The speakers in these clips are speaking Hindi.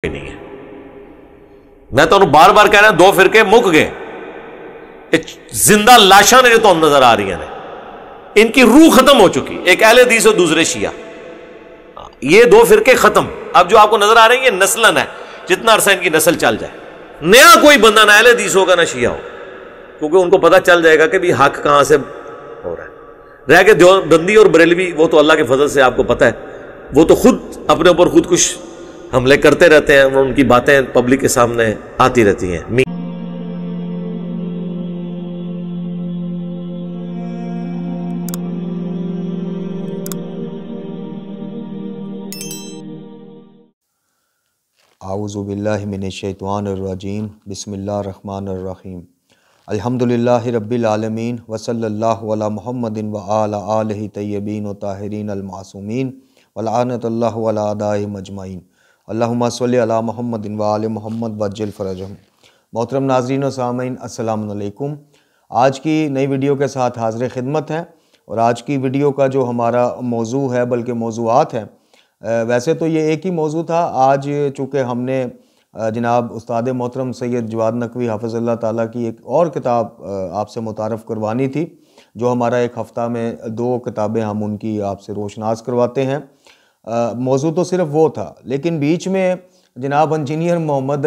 नहीं है। मैं तो बार बार कह रहा दो फिरके मुक गए, जिंदा लाशां ने तो नजर आ रही हैं, इनकी रूह खत्म हो चुकी। एक अहले हदीस और दूसरे शिया, ये दो फिरके खत्म। अब जो आपको नजर आ रही है नस्लन है, जितना अरसा इनकी नस्ल चल जाए, नया कोई बंदा ना अहले हदीस होगा ना शिया हो, क्योंकि उनको पता चल जाएगा कि भी हक कहां से हो रहा है। रह के देवबंदी और बरेलवी, वो तो अल्लाह के फजल से आपको पता है, वो तो खुद अपने ऊपर खुद कुछ हमले करते रहते हैं, उनकी बातें पब्लिक के सामने आती रहती हैं। आऊज़ु बिल्लाहि मिनश्शैतानिर्रजीम, बिस्मिल्लाहिर्रहमानिर्रहीम, अल्हम्दुलिल्लाहि रब्बिल आलमीन, व सल्लल्लाहु अला मुहम्मदिन व आला आलिहि तय्यबीन व ताहिरीन अल मासूमीन, व लअनतुल्लाहि अला अदाइहिम अजमाइन, अल्लाहुम्मा सल्लि अला मुहम्मदिन व आलि मुहम्मद वअज्जिल फरजहुम। मोहतरम नाज़रीन व सामीन, अस्सलामु अलैकुम। आज की नई वीडियो के साथ हाज़िर खिदमत हैं, और आज की वीडियो का जो हमारा मौजू है, बल्कि मौजूआत हैं, वैसे तो ये एक ही मौजू था। आज चूँकि हमने जनाब उस्ताद मोहतरम syedjawadnaqvi हाफ़िज़ल्लाह ताला की एक और किताब आपसे मुतारफ़ करवानी थी, जो हमारा एक हफ़्ता में 2 किताबें हम उनकी आपसे रोशनास करवाते हैं। मौजू तो सिर्फ वो था, लेकिन बीच में जनाब इंजीनियर मोहम्मद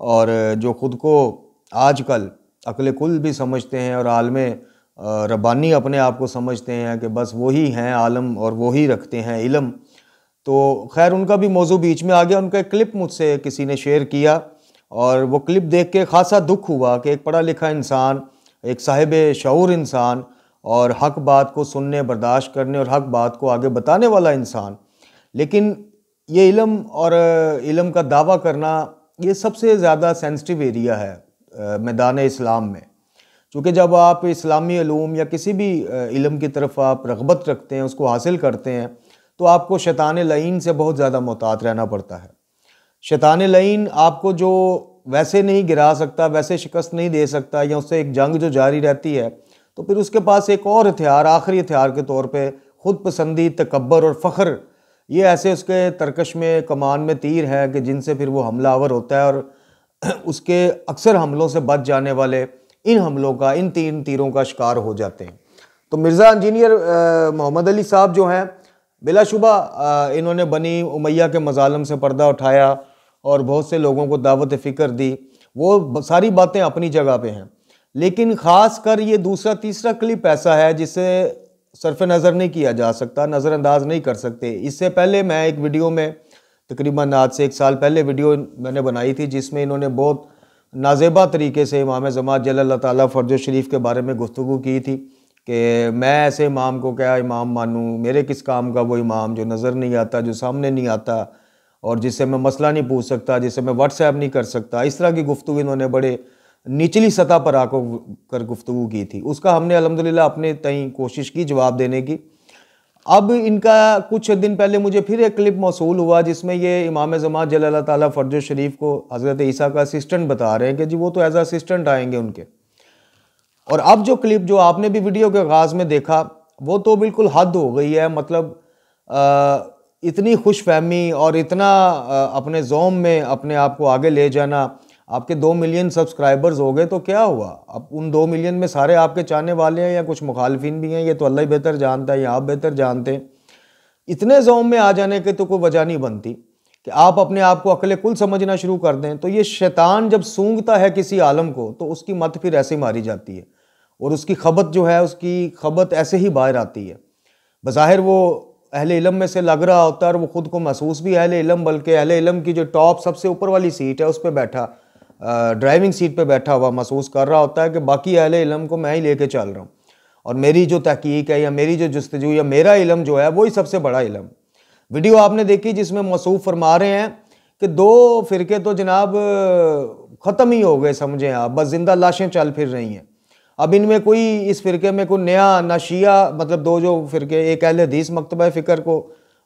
और जो ख़ुद को आजकल अक़ल कुल भी समझते हैं और आलम रब्बानी अपने आप को समझते हैं कि बस वही हैं आलम और वही रखते हैं इल्म। तो खैर उनका भी मौजू बीच में आ गया। उनका एक क्लिप मुझसे किसी ने शेयर किया, और वो क्लिप देख के ख़ासा दुख हुआ कि एक पढ़ा लिखा इंसान, एक साहिब शऊर इंसान, और हक़ बात को सुनने, बर्दाश्त करने और हक़ बात को आगे बताने वाला इंसान, लेकिन ये इल्म और इल्म का दावा करना ये सबसे ज़्यादा सेंसिटिव एरिया है मैदान इस्लाम में। चूँकि जब आप इस्लामी उलूम या किसी भी इल्म की तरफ आप रग़बत रखते हैं, उसको हासिल करते हैं, तो आपको शैतान लईन से बहुत ज़्यादा मोहतात रहना पड़ता है। शैतान लईन आपको जो वैसे नहीं गिरा सकता, वैसे शिकस्त नहीं दे सकता, या उससे एक जंग जो जारी रहती है, तो फिर उसके पास एक और हथियार, आखिरी हथियार के तौर पे ख़ुद पसंदी, तकब्बर और फ़ख्र, ये ऐसे उसके तरकश में, कमान में तीर है कि जिनसे फिर वो हमलावर होता है, और उसके अक्सर हमलों से बच जाने वाले इन हमलों का, इन 3 तीरों का शिकार हो जाते हैं। तो मिर्ज़ा इंजीनियर मोहम्मद अली साहब जो हैं, बिलाशुबा इन्होंने बनी उमैया के मज़ालम से पर्दा उठाया और बहुत से लोगों को दावत फ़िक्र दी। वो सारी बातें अपनी जगह पे हैं, लेकिन ख़ास कर ये दूसरा तीसरा क्लिप ऐसा है जिसे सरफ़ नज़र नहीं किया जा सकता, नज़रअंदाज नहीं कर सकते। इससे पहले मैं एक वीडियो में, तकरीबन आज से 1 साल पहले वीडियो मैंने बनाई थी, जिसमें इन्होंने बहुत नाज़ेबा तरीके से इमाम ज़मात जल्लल्लाहु ताला फ़र्ज शरीफ के बारे में गुफ्तगू की थी कि मैं ऐसे इमाम को क्या इमाम मानूं, मेरे किस काम का वो इमाम जो नज़र नहीं आता, जो सामने नहीं आता, और जिससे मैं मसला नहीं पूछ सकता, जिससे मैं व्हाट्सएप नहीं कर सकता। इस तरह की गुफ्तगू इन्होंने बड़े निचली सतह पर आकर गुफ्तगू की थी। उसका हमने अल्हम्दुलिल्लाह अपने तई कोशिश की जवाब देने की। अब इनका कुछ दिन पहले मुझे फिर एक क्लिप मौसूल हुआ, जिसमें ये इमाम ज़मात जल्लल्लाहु ताला फ़र्ज शरीफ को हज़रत ईसा का असिस्टेंट बता रहे हैं कि जी वो तो एज असिस्टेंट आएंगे उनके। और अब जो क्लिप जो आपने भी वीडियो के आगाज़ में देखा, वो तो बिल्कुल हद हो गई है। मतलब इतनी खुश फहमी और इतना अपने ज़ौम में अपने आप को आगे ले जाना। आपके 2 मिलियन सब्सक्राइबर्स हो गए तो क्या हुआ? अब उन 2 मिलियन में सारे आपके चाहने वाले हैं या कुछ मुखालफिन भी हैं, ये तो अल्लाह ही बेहतर जानता है, या आप बेहतर जानते हैं। इतने ज़ौम में आ जाने की तो कोई वजह नहीं बनती कि आप अपने आप को अक़ल कुल समझना शुरू कर दें। तो ये शैतान जब सूंघता है किसी आलम को, तो उसकी मत फिर ऐसे मारी जाती है, और उसकी खबत जो है, उसकी खबत ऐसे ही बाहर आती है। बज़ाहिर वो अहले इल्म में से लग रहा होता है, और वो ख़ुद को महसूस भी अहले इल्म, बल्कि अहले इल्म की जो टॉप सबसे ऊपर वाली सीट है, उस पर बैठा, ड्राइविंग सीट पे बैठा हुआ महसूस कर रहा होता है कि बाकी अहले इल्म को मैं ही लेके चल रहा हूँ, और मेरी जो तहकीक है, या मेरी जो जुस्तजू, या मेरा इल्म जो है, वही सबसे बड़ा इल्म। वीडियो आपने देखी जिसमें मौसूफ फरमा रहे हैं कि 2 फ़िरके तो जनाब ख़त्म ही हो गए, समझें आप, बस जिंदा लाशें चल फिर रही हैं। अब इनमें कोई, इस फ़िरके में कोई नया ना शिया, मतलब 2 जो फ़िरके, एक अहले हदीस मकतब फ़िक्र को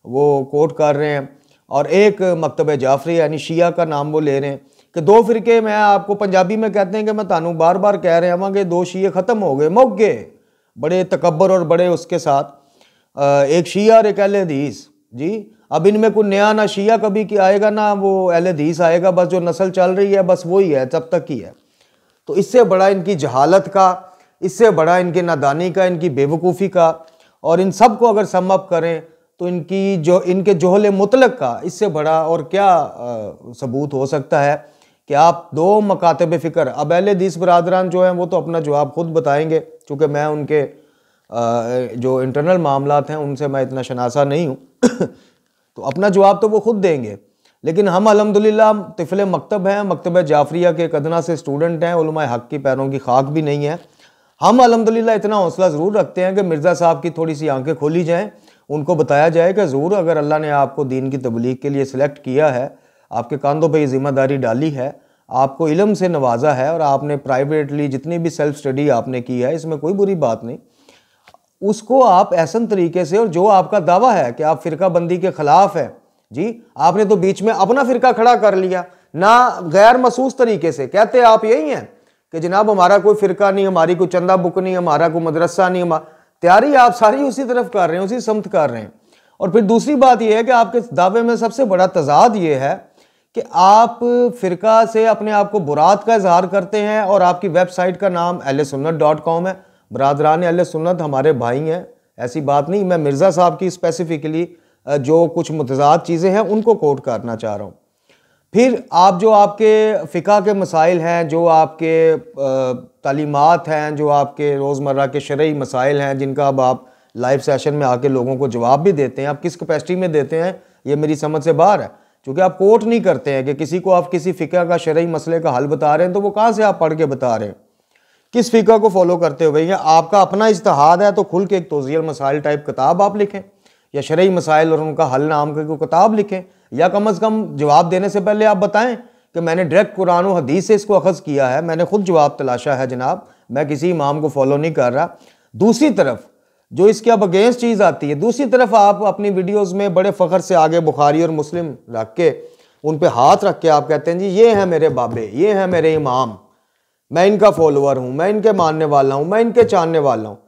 वो कोट कर रहे हैं, और एक मकतब जाफरी यानी शिया का नाम वो ले रहे हैं कि 2 फ़िरके, मैं आपको पंजाबी में कहते हैं कि मैं तानू बार बार कह रहे हैं कि 2 शिये ख़त्म हो गए, मुक गए, बड़े तकब्बर और बड़े उसके साथ, एक शिया और एक अहले हदीस। जी अब इनमें कोई नया ना शिया कभी कि आएगा ना वो अहले हदीस आएगा, बस जो नस्ल चल रही है बस वही है, तब तक ही है। तो इससे बड़ा इनकी जहालत का, इससे बड़ा इनके नादानी का, इनकी बेवकूफ़ी का, और इन सब को अगर सम अप करें तो इनके जोहल मुतलक का इससे बड़ा और क्या सबूत हो सकता है कि आप दो मकातब फ़िक्र। अब अहले हदीस बरादरान जो हैं वो तो अपना जवाब खुद बताएंगे, चूँकि मैं उनके जो इंटरनल मामलात हैं उनसे मैं इतना शनासा नहीं हूँ तो अपना जवाब तो वो खुद देंगे। लेकिन हम अल्हम्दुलिल्लाह तिफ़ले मकतब हैं, मकतब जाफरिया के कदना से स्टूडेंट हैं, उलमाए हक़ की पैरों की खाक भी नहीं है। हम अल्हम्दुलिल्लाह इतना हौसला ज़रूर रखते हैं कि मिर्ज़ा साहब की थोड़ी सी आंखें खोली जाएँ, उनको बताया जाए कि ज़रूर अगर अल्लाह ने आपको दीन की तबलीग के लिए सिलेक्ट किया है, आपके कंधों पे ये ज़िम्मेदारी डाली है, आपको इल्म से नवाजा है और आपने प्राइवेटली जितनी भी सेल्फ स्टडी आपने की है, इसमें कोई बुरी बात नहीं, उसको आप ऐसन तरीके से, और जो आपका दावा है कि आप फ़िरका बंदी के ख़िलाफ़ है जी, आपने तो बीच में अपना फ़िरका खड़ा कर लिया ना, गैर महसूस तरीके से कहते आप यही हैं कि जनाब हमारा कोई फ़िरका नहीं, हमारी कोई चंदा बुक नहीं, हमारा कोई मदरसा नहीं, तैयारी आप सारी उसी तरफ कर रहे हैं, उसी समत कर रहे हैं। और फिर दूसरी बात यह है कि आपके दावे में सबसे बड़ा तजाद ये है कि आप फ़िरका से अपने आप को बुरात का इजहार करते हैं और आपकी वेबसाइट का नाम ahlesunnat.com है। बरादरान अहले सुन्नत हमारे भाई हैं, ऐसी बात नहीं। मैं मिर्ज़ा साहब की स्पेसिफ़िकली जो कुछ मुतज़ाद चीज़ें हैं उनको कोट करना चाह रहा हूँ। फिर आप जो आपके फ़िक़ा के मसाइल हैं, जो आपके तालीमात हैं, जो आपके रोज़मर्रा के शरई मसाइल हैं, जिनका अब आप लाइव सेशन में आके लोगों को जवाब भी देते हैं, आप किस कैपेसिटी में देते हैं ये मेरी समझ से बाहर है, क्योंकि आप कोट नहीं करते हैं कि किसी को आप किसी फ़िक़ा का शरई मसले का हल बता रहे हैं तो वो कहाँ से आप पढ़ के बता रहे हैं, किस फ़िक़ा को फॉलो करते हुए। या आपका अपना इज्तिहाद है तो खुल के एक तौज़ीह मसाइल टाइप किताब आप लिखें, या शरई मसाइल और उनका हल नाम की कोई किताब लिखें, या कम अज़ कम जवाब देने से पहले आप बताएं कि मैंने डायरेक्ट कुरान और हदीस से इसको अखज़ किया है, मैंने खुद जवाब तलाशा है जनाब, मैं किसी इमाम को फॉलो नहीं कर रहा। दूसरी तरफ जो इसके अब अगेंस्ट चीज़ आती है, दूसरी तरफ आप अपनी वीडियोज़ में बड़े फ़ख्र से आगे बुखारी और मुस्लिम रख के उन पर हाथ रख के आप कहते हैं जी ये हैं मेरे बाबे, ये हैं मेरे इमाम, मैं इनका फॉलोअर हूँ, मैं इनके मानने वाला हूँ, मैं इनके चाहने वाला हूँ।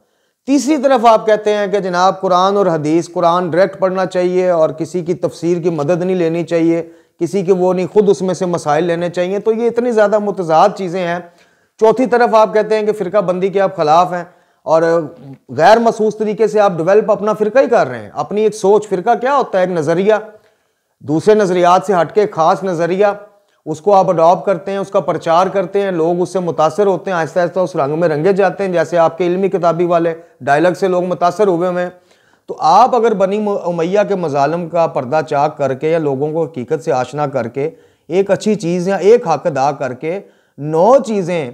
तीसरी तरफ आप कहते हैं कि जनाब कुरान और हदीस, कुरान डायरेक्ट पढ़ना चाहिए और किसी की तफसीर की मदद नहीं लेनी चाहिए, किसी की वो नहीं, खुद उसमें से मसाइल लेने चाहिए। तो ये इतनी ज़्यादा मुतज़ाद चीज़ें हैं। चौथी तरफ आप कहते हैं कि फ़िरका बंदी के आप ख़िलाफ़ हैं और गैर महसूस तरीके से आप डेवलप अपना फ़िरका ही कर रहे हैं, अपनी एक सोच। फ़िरका क्या होता है? एक नज़रिया, दूसरे नज़रियात से हट के ख़ास नज़रिया, उसको आप अडॉप्ट करते हैं, उसका प्रचार करते हैं, लोग उससे मुतासर होते हैं, आहिस्ता आहिस्ता उस रंग में रंगे जाते हैं, जैसे आपके इल्मी किताबी वाले डायलॉग से लोग मुतासर हुए हुए हैं। तो आप अगर बनी उमैया के मजालम का पर्दा चाक करके या लोगों को हकीकत से आशना करके एक अच्छी चीज़ या एक हक अदा करके 9 चीज़ें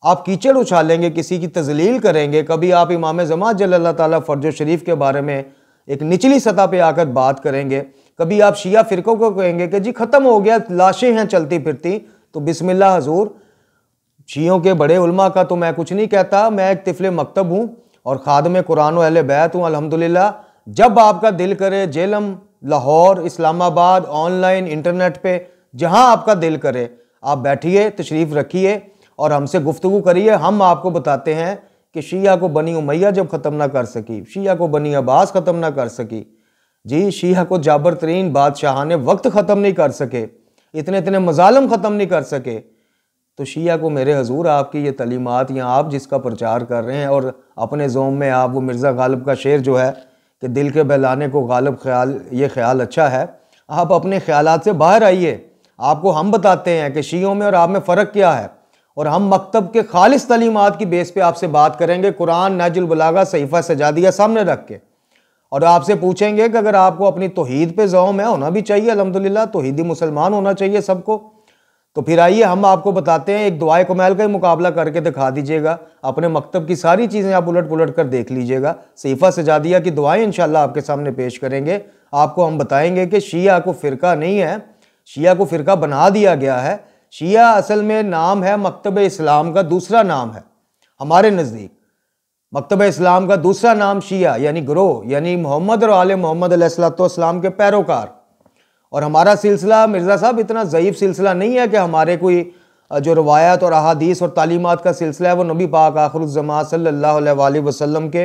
आप कीचड़ उछालेंगे, किसी की तजलील करेंगे, कभी आप इमाम ज़मात जल्लल्लाहु ताला फर्ज शरीफ के बारे में एक निचली सतह पे आकर बात करेंगे, कभी आप शिया फ़िरकों को कहेंगे कि जी ख़त्म हो गया, लाशें हैं चलती फिरती, तो बिस्मिल्लाह हजूर, शियों के बड़े उलमा का तो मैं कुछ नहीं कहता, मैं एक तिफ़ले मकतब हूँ और खादम कुरान व अहले बैत हूँ अल्हम्दुलिल्लाह। जब आपका दिल करे, जेलम, लाहौर, इस्लामाबाद, ऑनलाइन, इंटरनेट पे, जहाँ आपका दिल करे आप बैठिए, तशरीफ़ रखिए और हमसे गुफ्तगू करिए। हम आपको बताते हैं कि शिया को बनी उमैया जब ख़त्म ना कर सकी, शिया को बनी अब्बास ख़त्म ना कर सकी, जी शिया को जाबर तरीन बादशाहाने वक्त ख़त्म नहीं कर सके, इतने इतने मजालम ख़त्म नहीं कर सके, तो शिया को मेरे हजूर आपकी ये तलीमात या आप जिसका प्रचार कर रहे हैं और अपने ज़ोम में आप वो मिर्ज़ा गालिब का शेर जो है कि दिल के बहलाने को गालिब ख्याल, ये ख्याल अच्छा है, आप अपने ख्यालात से बाहर आइए। आपको हम बताते हैं कि शियों में और आप में फ़र्क क्या है, और हम मकतब के खालिस तलीमात की बेस पे आपसे बात करेंगे, कुरान, नहजुल बलागा, सहीफ़ा सजादिया सामने रख के, और आपसे पूछेंगे कि अगर आपको अपनी तौहीद पे ज़ौम है, होना भी चाहिए अल्हम्दुलिल्लाह, तौहीदी मुसलमान होना चाहिए सबको, तो फिर आइए हम आपको बताते हैं, एक दुआए कमाल का ही मुकाबला करके दिखा दीजिएगा, अपने मकतब की सारी चीज़ें आप उलट पुलट कर देख लीजिएगा, सहीफ़ा सजादिया की दुआएं इंशाअल्लाह आपके सामने पेश करेंगे। आपको हम बताएंगे कि शिया को फ़िरका नहीं है, शिया को फ़िरका बना दिया गया है। शिया असल में नाम है, मकतब इस्लाम का दूसरा नाम है हमारे नज़दीक। मकतब इस्लाम का दूसरा नाम शिया यानी ग्रोह, यानी मोहम्मद और आले मोहम्मद अलैहिस्सलाम के पैरोकार। और हमारा सिलसिला मिर्ज़ा साहब इतना ज़ईफ़ सिलसिला नहीं है कि हमारे कोई जो रवायात और अहादीस और तालीमात का सिलसिला है वो नबी पाक आखिरुज़्ज़मान सल्लल्लाहु अलैहि वसल्लम के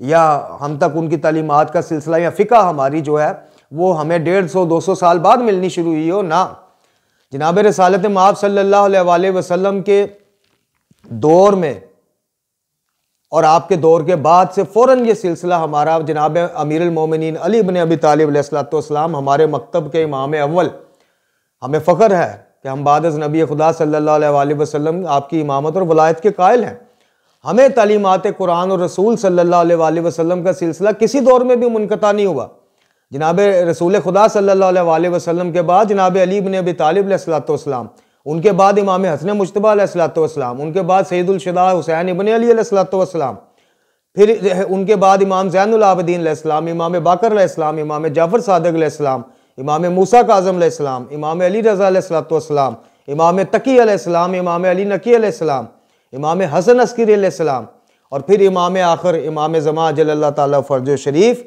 या हम तक उनकी तालीमात का सिलसिला या फ़िक़्ह हमारी जो है वो हमें 150-200 साल बाद मिलनी शुरू हुई हो ना। जनाब रसालत मआब सल्लल्लाहु अलैहि वसल्लम के दौर में और आपके दौर के बाद से फ़ौरन ये सिलसिला हमारा जनाब अमीरुल मोमिनीन अली इब्न अबी तालिब अलैहिस्सलाम हमारे मकतब के इमाम अव्वल, हमें फ़ख्र है कि हम बाद अज़ नबी खुदा सल्लल्लाहु अलैहि वसल्लम आपकी इमामत और वलायत के कायल हैं। हमें तालीमात कुरान और रसूल सल्लल्लाहु अलैहि वसल्लम का सिलसिला किसी दौर में भी मुनक़ता नहीं हुआ। जनाब रसूल खुदा सल्लल्लाहु अलैहि वसल्लम के बाद जनाब अली इब्न अबी तालिब अलैहिस्सलाम, उनके बाद इमाम हसन मुज्तबा अलैहिस्सलाम, उनके बाद सैयदुल शुहदा हुसैन इब्न अली अलैहिस्सलाम, फिर उनके बाद इमाम ज़ैनुल आबिदीन अलैहिस्सलाम, इमाम बाकर अलैहिस्सलाम, इमाम जाफ़र सादिक़ अलैहिस्सलाम, इमाम मूसा काज़िम अलैहिस्सलाम, इमाम अली रज़ा अलैहिस्सलाम, इमाम तकी अलैहिस्सलाम, इमाम अली नकी अलैहिस्सलाम, इमाम हसन अस्करी अलैहिस्सलाम, और फिर इमाम आखिर इमाम ज़मा जल्लल्लाहु ताला फ़र्ज शरीफ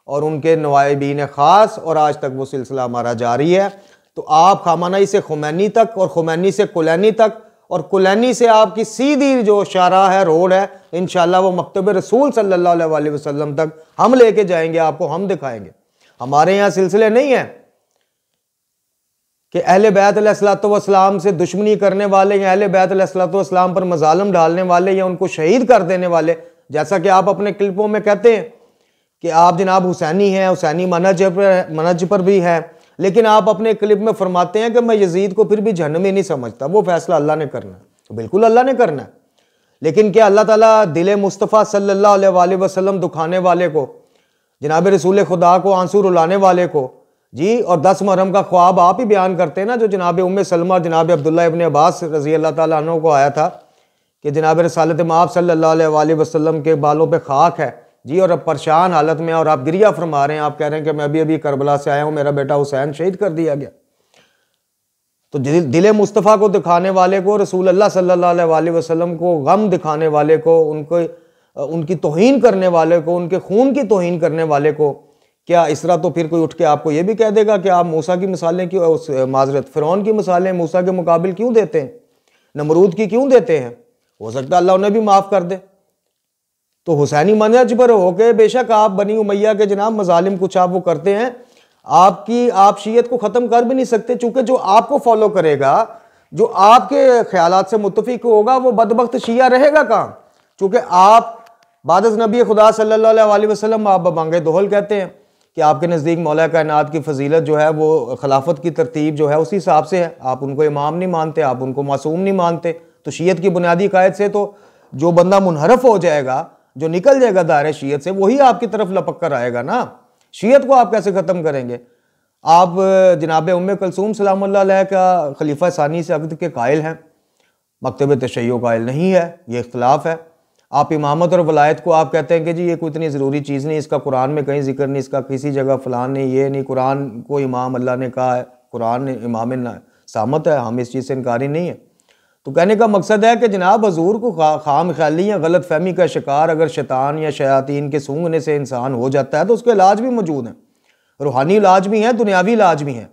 और उनके नवाइबीन ख़ास, और आज तक वो सिलसिला हमारा जारी है। तो आप ख़ामनई से ख़ुमैनी तक और ख़ुमैनी से कुलैनी तक और कुलैनी से आपकी सीधी जो शारा है, रोड है, इंशाअल्लाह वो मकतब रसूल सल्लल्लाहु अलैहि वसल्लम तक हम लेके जाएंगे, आपको हम दिखाएंगे। हमारे यहाँ सिलसिले नहीं हैं कि अहले बैत अलैहिस्सलाम से दुश्मनी करने वाले या अहले बैत अलैहिस्सलाम पर मजालम डालने वाले या उनको शहीद कर देने वाले, जैसा कि आप अपने क्लिपों में कहते हैं कि आप जनाब हुसैनी हैं, हुसैनी मनहज पर भी हैं, लेकिन आप अपने क्लिप में फरमाते हैं कि मैं यजीद को फिर भी जहन्नमी नहीं समझता, वो फैसला अल्लाह ने करना है। तो बिल्कुल अल्लाह ने करना है, लेकिन क्या अल्लाह ताला दिल मुस्तफ़ा सल्लल्लाहु अलैहि वसल्लम दुखाने वाले को, जनाब रसूल खुदा को आंसू रुलाने वाले को जी, और 10 मुहर्रम का ख्वाब आप ही बयान करते हैं ना, जो जनाब उम्मे सलमा और जनाब अब्दुल्लाह इब्न अब्बास रज़ी अल्लाह ताला अन्हु को आया था कि जनाब रसालत मआब सल्लल्लाहु अलैहि वसल्लम के बालों पे खाक है जी, और अब परेशान हालत में और आप गिरिया फरमा रहे हैं, आप कह रहे हैं कि मैं अभी करबला से आया हूँ, मेरा बेटा हुसैन शहीद कर दिया गया। तो दिल मुस्तफ़ा को दिखाने वाले को, रसूल अल्लाह सल्लल्लाहु अलैहि वसल्लम को गम दिखाने वाले को, उनकी तौहीन करने वाले को, उनके खून की तौहीन करने वाले को, क्या इस तरह तो फिर कोई उठ के आपको ये भी कह देगा कि आप मूसा की मिसालें क्यों, माजरत फ़िरौन की मिसालें मूसा के मुकाबिल क्यों देते हैं, नमरूद की क्यों देते हैं? हो सकता है अल्लाह उन्हें भी माफ़ कर दे। तो हुसैनी मनहज पर होके बेशक आप बनी उमैया के जनाब मजालिम कुछ आप वो करते हैं, आप शीयत को ख़त्म कर भी नहीं सकते, चूँकि जो आपको फॉलो करेगा, जो आपके ख्यालात से मुत्तफिक होगा, वो बदबख्त शिया रहेगा कहाँ? चूँकि आप बाद अज़ नबी खुदा सल्लल्लाहु अलैहि वसल्लम आप बबांगे दोहल कहते हैं कि आपके नज़दीक मौला कायनात की फजीलत जो है वो खिलाफत की तरतीब जो है उसी हिसाब से है। आप उनको इमाम नहीं मानते, आप उनको मासूम नहीं मानते। तो शीयत की बुनियादी कायद से तो जो बंदा मुनहरफ हो जाएगा, जो निकल जाएगा दायरे शीयत से, वही आपकी तरफ लपक कर आएगा ना। शीयत को आप कैसे ख़त्म करेंगे? आप जनाब उम्मे कुलसूम सलामुल्लाह अलैहा का खलीफा सानी से अक़द के कायल हैं, मकतब तशय्यो कायल नहीं है, ये इख्तिलाफ है। आप इमामत और वलायत को आप कहते हैं कि जी ये कोई इतनी ज़रूरी चीज़ नहीं, इसका कुरान में कहीं जिक्र नहीं, इसका किसी जगह फ़लान नहीं, ये नहीं, कुरान को इमाम अल्लाह ने कहा है, कुरान इमाम सामत है, हम इस चीज़ से इनकारी नहीं है। तो कहने का मकसद है कि जनाब हजूर को खाम ख्याली या गलत फहमी का शिकार अगर शैतान या शयातीन के सूंघने से इंसान हो जाता है तो उसके इलाज भी मौजूद हैं, रूहानी इलाज भी हैं, दुनियावी इलाज भी हैं।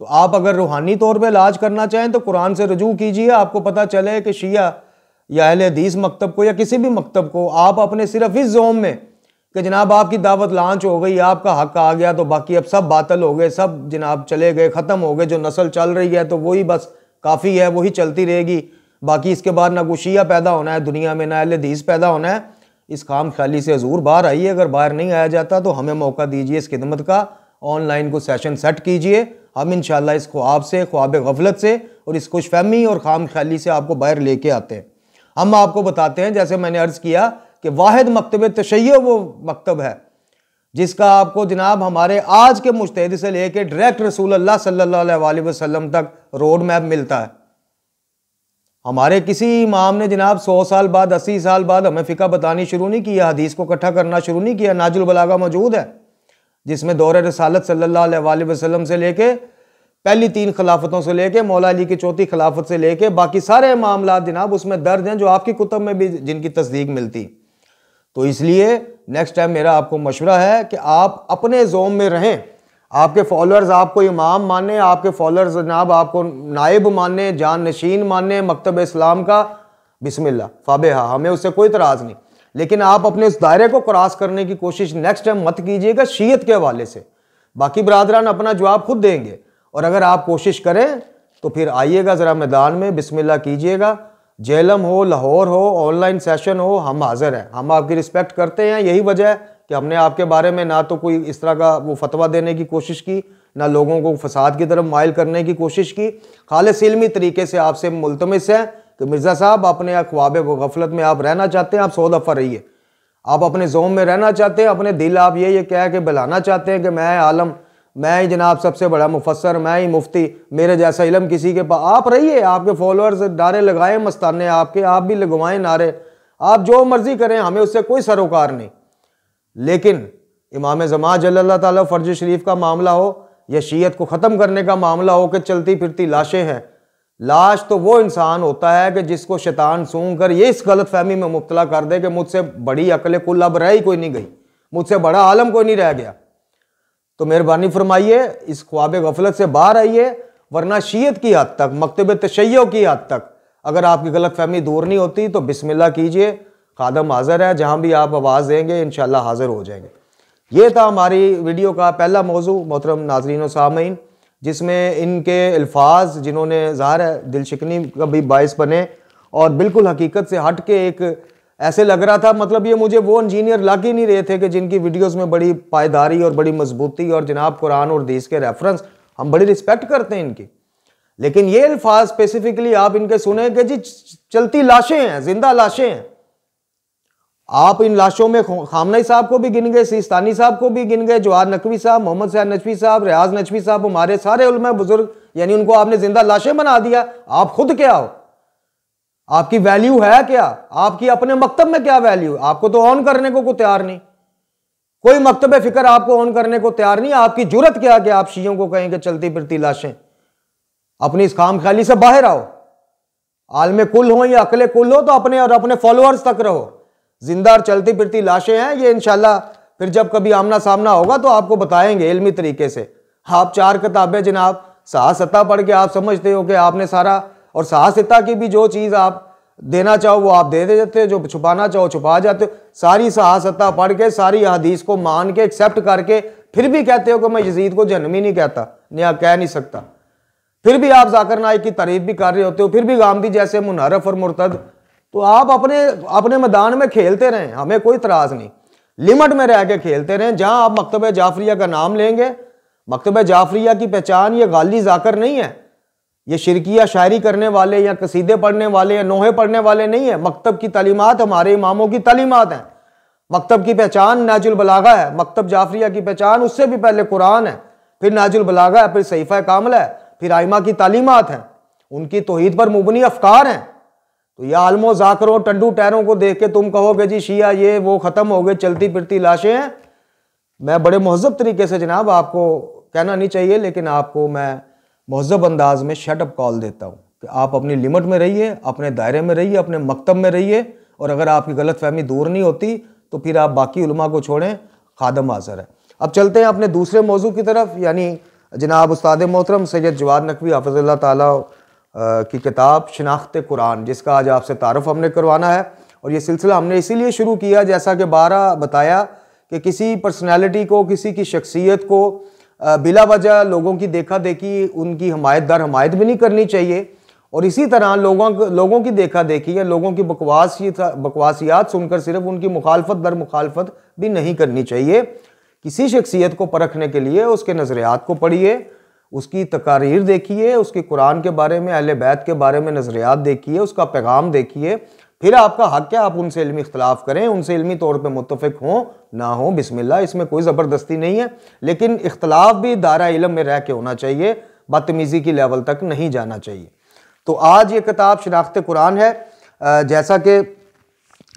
तो आप अगर रूहानी तौर पर इलाज करना चाहें तो कुरान से रजू कीजिए, आपको पता चले कि शिया या अहले हदीस मकतब को या किसी भी मकतब को आप अपने सिर्फ इस जोम में कि जनाब आपकी दावत लॉन्च हो गई, आपका हक आ गया, तो बाकी अब सब बातल हो गए, सब जनाब चले गए, ख़त्म हो गए, जो नस्ल चल रही है तो वही बस काफ़ी है, वही चलती रहेगी, बाकी इसके बाद ना कोई शिया पैदा होना है दुनिया में, ना अहले हदीस पैदा होना है। इस खाम ख्याली से हजूर बाहर आइए। अगर बाहर नहीं आया जाता तो हमें मौका दीजिए इस खिदमत का, ऑनलाइन को सेशन सेट कीजिए, हम इंशाअल्लाह इस ख्वाब से, ख्वाब गफलत से और इस खुशफहमी और खाम ख्याली से आपको बाहर लेके आते हैं। हम आपको बताते हैं, जैसे मैंने अर्ज़ किया कि वाहिद मकतब तशय्यो वो मकतब है जिसका आपको जनाब हमारे आज के मुज्तहिद से लेके डायरेक्ट रसूल अल्लाह सल्लल्लाहु अलैहि वसल्लम तक रोड मैप मिलता है। हमारे किसी इमाम ने जनाब 100 साल बाद, 80 साल बाद हमें फ़िक़्ह बतानी शुरू नहीं किया, हदीस को इकट्ठा करना शुरू नहीं किया। नाजुल बलागा मौजूद है जिसमें दौर रसालत सल्लल्लाहु अलैहि वसल्लम से लेके पहली 3 खिलाफतों से लेके मौला अली की 4थी खिलाफत से लेके बाकी सारे मामला जनाब उसमें दर्ज हैं, जो आपकी कुतब में भी जिनकी तस्दीक मिलती। तो इसलिए नेक्स्ट टाइम मेरा आपको मशवरा है कि आप अपने जोम में रहें, आपके फॉलोअर्स आपको इमाम माने, आपके फॉलोअर्स जनाब आपको नायब माने, जान नशीन माने मकतब इस्लाम का, बिस्मिल्लाह फाबेहा, हमें उससे कोई इतराज़ नहीं। लेकिन आप अपने उस दायरे को क्रॉस करने की कोशिश नेक्स्ट टाइम मत कीजिएगा शीयत के हवाले से। बाकी बरादरान अपना जवाब खुद देंगे, और अगर आप कोशिश करें तो फिर आइएगा ज़रा मैदान में, बिस्मिल्लाह कीजिएगा। जेलम हो, लाहौर हो, ऑनलाइन सेशन हो, हम हाजिर हैं, हम आपकी रिस्पेक्ट करते हैं। यही वजह है कि हमने आपके बारे में ना तो कोई इस तरह का वो फतवा देने की कोशिश की, ना लोगों को फसाद की तरफ माइल करने की कोशिश की। खालिस इल्मी तरीके से आपसे मुल्तमिस हैं कि मिर्ज़ा साहब अपने ख्वाब गफलत में आप रहना चाहते हैं, आप 100 दफ़ा रहिए। आप अपने जोम में रहना चाहते हैं, अपने दिल आप ये कह के बलाना चाहते हैं कि मैं आलम, मैं ही जनाब सबसे बड़ा मुफस्सर, मैं ही मुफ्ती, मेरे जैसा इल्म किसी के पास, आप रहिए। आपके फॉलोअर्स नारे लगाएं मस्ताने आपके, आप भी लगवाएं नारे, आप जो मर्जी करें, हमें उससे कोई सरोकार नहीं। लेकिन इमाम ज़मान जल्लल्लाहु ताला फर्ज शरीफ का मामला हो या शीयत को ख़त्म करने का मामला हो कि चलती फिरती लाशें हैं, लाश तो वो इंसान होता है कि जिसको शैतान सूंघ कर ये इस गलत फहमी में मुब्तला कर दे कि मुझसे बड़ी अकल कुल अब रह ही कोई नहीं गई, मुझसे बड़ा आलम कोई नहीं रह गया। तो मेहरबानी फरमाइए इस ख्वाब गफलत से बाहर आइए, वरना शीयत की हद तक, मकतब तशय्यो की हद तक अगर आपकी गलत फहमी दूर नहीं होती तो बिस्मिल्लाह कीजिए, खादम हाजिर है, जहाँ भी आप आवाज़ देंगे इंशाल्लाह हाजिर हो जाएंगे। ये था हमारी वीडियो का पहला मौजू मोहतरम नाज़रीन व सामीन, जिसमें इनके अल्फाज जिन्होंने ज़ाहिर है दिल शिकनी का भी बायस बने और बिल्कुल हकीकत से हट के एक ऐसे लग रहा था, मतलब ये मुझे वो इंजीनियर लग ही नहीं रहे थे कि जिनकी वीडियोस में बड़ी पायदारी और बड़ी मजबूती और जनाब कुरान और हदीस के रेफरेंस, हम बड़ी रिस्पेक्ट करते हैं इनकी। लेकिन ये अल्फाज स्पेसिफिकली आप इनके सुने कि जी चलती लाशें हैं, जिंदा लाशें हैं। आप इन लाशों में खामनाई साहब को भी गिन गए, सिस्तानी साहब को भी गिन गए, जवाद नकवी साहब, मोहम्मद साहब नजवी साहब, रियाज नजवी साहब, हमारे सारे उलमा बुजुर्ग, यानी उनको आपने जिंदा लाशें बना दिया। आप खुद क्या हो? आपकी वैल्यू है क्या? आपकी अपने मकतब में क्या वैल्यू? आपको तो ऑन करने को कोई तैयार नहीं, कोई मकतब फिक्र आपको ऑन करने को तैयार नहीं। आपकी जुर्रत क्या कि आप शियों को कहें कि चलती फिरती लाशें? अपनी इस खाम ख्याली से बाहर आओ। आलमे कुल हो या अकले कुल हो तो अपने और अपने फॉलोअर्स तक रहो। जिंदा और चलती फिरती लाशें हैं, ये इंशाल्लाह फिर जब कभी आमना सामना होगा तो आपको बताएंगे इल्मी तरीके से। आप 4 किताबें जनाब साहसता पढ़ के आप समझते हो कि आपने सारा, और साहसता की भी जो चीज़ आप देना चाहो वो आप दे देते हो, जो छुपाना चाहो छुपा जाते हो। सारी साहसता पढ़ के, सारी हदीस को मान के, एक्सेप्ट करके फिर भी कहते हो कि मैं यजीद को जहन्नमी नहीं कहता, नया कह नहीं सकता। फिर भी आप जाकिर नाइक की तारीफ भी कर रहे होते हो, फिर भी गामदी जैसे मुनहरफ और मुर्तद। तो आप अपने मैदान में खेलते रहें, हमें कोई इतराज नहीं, लिमिट में रह के खेलते रहें। जहां आप मकतब जाफरिया का नाम लेंगे, मकतब जाफरिया की पहचान ये गाली जाकर नहीं है, ये शिरकिया शायरी करने वाले या कसीदे पढ़ने वाले या नोहे पढ़ने वाले नहीं है। मकतब की तालीमात हमारे इमामों की तालीमात हैं। मकतब की पहचान नाजुल बलागा है, मकतब जाफरिया की पहचान उससे भी पहले कुरान है, फिर नाजुल बलागा है, फिर सहीफा कामिला है, फिर आइमा की तालीमात हैं, उनकी तौहीद पर मुबनी अफकार हैं। तो या आलमो जाकरों टंडू टैरों को देख के तुम कहोगे जी शिया ये वो ख़त्म हो गए, चलती फिरती लाशें हैं। मैं बड़े महज़ब तरीके से जनाब आपको कहना नहीं चाहिए, लेकिन आपको मैं महज़ब अंदाज में शट अप कॉल देता हूँ कि आप अपनी लिमिट में रहिए, अपने दायरे में रहिए, अपने मकतब में रहिए। और अगर आपकी गलत फहमी दूर नहीं होती तो फिर आप बाकी उलमा को छोड़ें, खादम हाज़िर है। अब चलते हैं अपने दूसरे मौजू की तरफ, यानी जनाब उस्ताद मोहतरम सैयद जवाद नकवी हाफ़िज़ुल्लाह ताला की किताब शनाखत कुरान, जिसका आज आपसे तारफ़ हमने करवाना है। और ये सिलसिला हमने इसीलिए शुरू किया, जैसा कि बारह बताया, कि किसी पर्सनैलिटी को, किसी की शख्सियत को बिला वजह लोगों की देखा देखी, उनकी हमायत दर हमायत भी नहीं करनी चाहिए। और इसी तरह लोगों की देखा देखी या लोगों की बकवासियात सुनकर सिर्फ उनकी मुखालफत दर मुखालफत भी नहीं करनी चाहिए। किसी शख्सियत को परखने के लिए उसके नज़रियात को पढ़िए, उसकी तकारीर देखिए, उसके कुरान के बारे में, अहले बैत के बारे में नज़रियात देखिए, उसका पैगाम देखिए। फिर आपका हक है आप उनसे इल्मी इख्तलाफ करें, उनसे इल्मी तौर पे मुत्तफ़िक हों ना हो, बिस्मिल्लाह, इसमें कोई ज़बरदस्ती नहीं है। लेकिन इख्तलाफ भी दायरा इल्म में रह के होना चाहिए, बदतमीज़ी की लेवल तक नहीं जाना चाहिए। तो आज ये किताब शनाख्त कुरान है। जैसा कि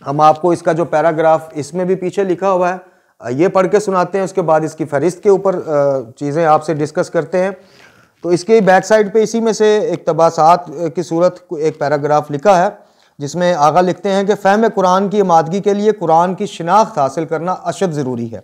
हम आपको इसका जो पैराग्राफ इसमें भी पीछे लिखा हुआ है ये पढ़ के सुनाते हैं, उसके बाद इसकी फहरिस्त के ऊपर चीज़ें आपसे डिस्कस करते हैं। तो इसके बैक साइड पे इसी में से इकतबासात की सूरत एक पैराग्राफ लिखा है, जिसमें आगा लिखते हैं कि फ़हम कुरान की आमादगी के लिए कुरान की शनाख्त हासिल करना अशद ज़रूरी है।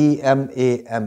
EMAM